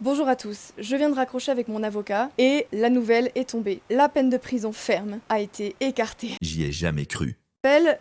Bonjour à tous, je viens de raccrocher avec mon avocat et la nouvelle est tombée. La peine de prison ferme a été écartée. J'y ai jamais cru.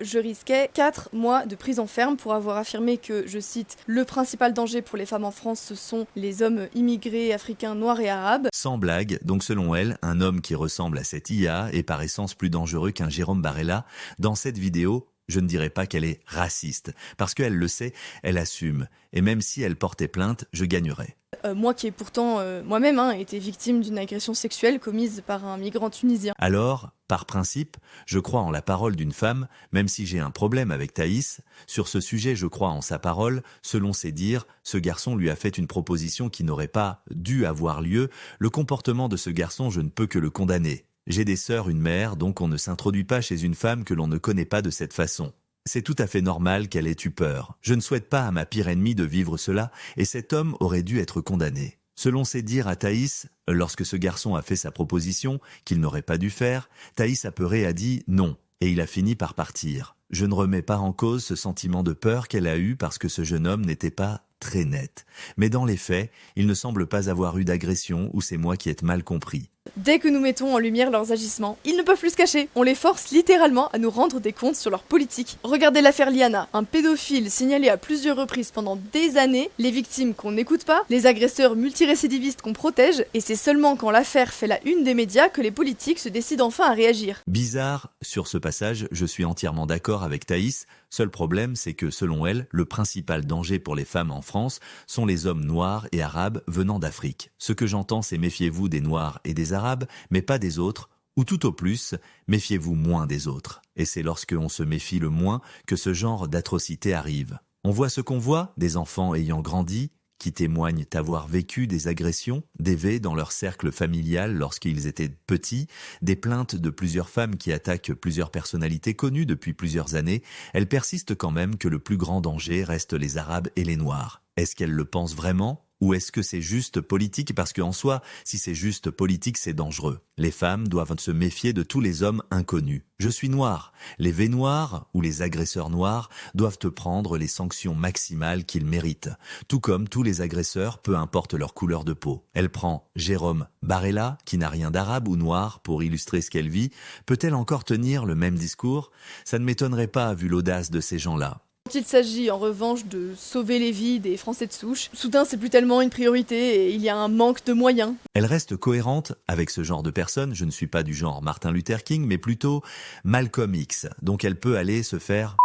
Je risquais 4 mois de prison ferme pour avoir affirmé que, je cite, « le principal danger pour les femmes en France, ce sont les hommes immigrés, africains, noirs et arabes ». Sans blague, donc selon elle, un homme qui ressemble à cette IA est par essence plus dangereux qu'un Jérôme Barella. Dans cette vidéo, je ne dirais pas qu'elle est raciste, parce qu'elle le sait, elle assume. Et même si elle portait plainte, je gagnerais. Moi qui ai pourtant moi-même été victime d'une agression sexuelle commise par un migrant tunisien. Alors, par principe, je crois en la parole d'une femme, même si j'ai un problème avec Thaïs. Sur ce sujet, je crois en sa parole. Selon ses dires, ce garçon lui a fait une proposition qui n'aurait pas dû avoir lieu. Le comportement de ce garçon, je ne peux que le condamner. J'ai des sœurs, une mère, donc on ne s'introduit pas chez une femme que l'on ne connaît pas de cette façon. C'est tout à fait normal qu'elle ait eu peur. Je ne souhaite pas à ma pire ennemie de vivre cela, et cet homme aurait dû être condamné. Selon ses dires à Thaïs, lorsque ce garçon a fait sa proposition, qu'il n'aurait pas dû faire, Thaïs apeurée a dit non, et il a fini par partir. Je ne remets pas en cause ce sentiment de peur qu'elle a eu parce que ce jeune homme n'était pas très net. Mais dans les faits, il ne semble pas avoir eu d'agression ou c'est moi qui ai mal compris. Dès que nous mettons en lumière leurs agissements, ils ne peuvent plus se cacher. On les force littéralement à nous rendre des comptes sur leur politique. Regardez l'affaire Liana, un pédophile signalé à plusieurs reprises pendant des années, les victimes qu'on n'écoute pas, les agresseurs multirécidivistes qu'on protège, et c'est seulement quand l'affaire fait la une des médias que les politiques se décident enfin à réagir. Bizarre, sur ce passage, je suis entièrement d'accord avec Thaïs. Seul problème, c'est que selon elle, le principal danger pour les femmes en France sont les hommes noirs et arabes venant d'Afrique. Ce que j'entends, c'est méfiez-vous des noirs et des arabes, mais pas des autres, ou tout au plus, méfiez-vous moins des autres. Et c'est lorsque on se méfie le moins que ce genre d'atrocité arrive. On voit ce qu'on voit, des enfants ayant grandi, qui témoignent avoir vécu des agressions, d'EV dans leur cercle familial lorsqu'ils étaient petits, des plaintes de plusieurs femmes qui attaquent plusieurs personnalités connues depuis plusieurs années, elles persistent quand même que le plus grand danger reste les Arabes et les Noirs. Est-ce qu'elles le pensent vraiment ? Ou est-ce que c'est juste politique? Parce qu'en soi, si c'est juste politique, c'est dangereux. Les femmes doivent se méfier de tous les hommes inconnus. Je suis noir. Les V-noirs ou les agresseurs noirs doivent prendre les sanctions maximales qu'ils méritent. Tout comme tous les agresseurs, peu importe leur couleur de peau. Elle prend Jérôme Barella, qui n'a rien d'arabe ou noir, pour illustrer ce qu'elle vit. Peut-elle encore tenir le même discours? Ça ne m'étonnerait pas vu l'audace de ces gens-là. Quand il s'agit en revanche de sauver les vies des Français de souche, soudain c'est plus tellement une priorité et il y a un manque de moyens. Elle reste cohérente avec ce genre de personne. Je ne suis pas du genre Martin Luther King, mais plutôt Malcolm X. Donc elle peut aller se faire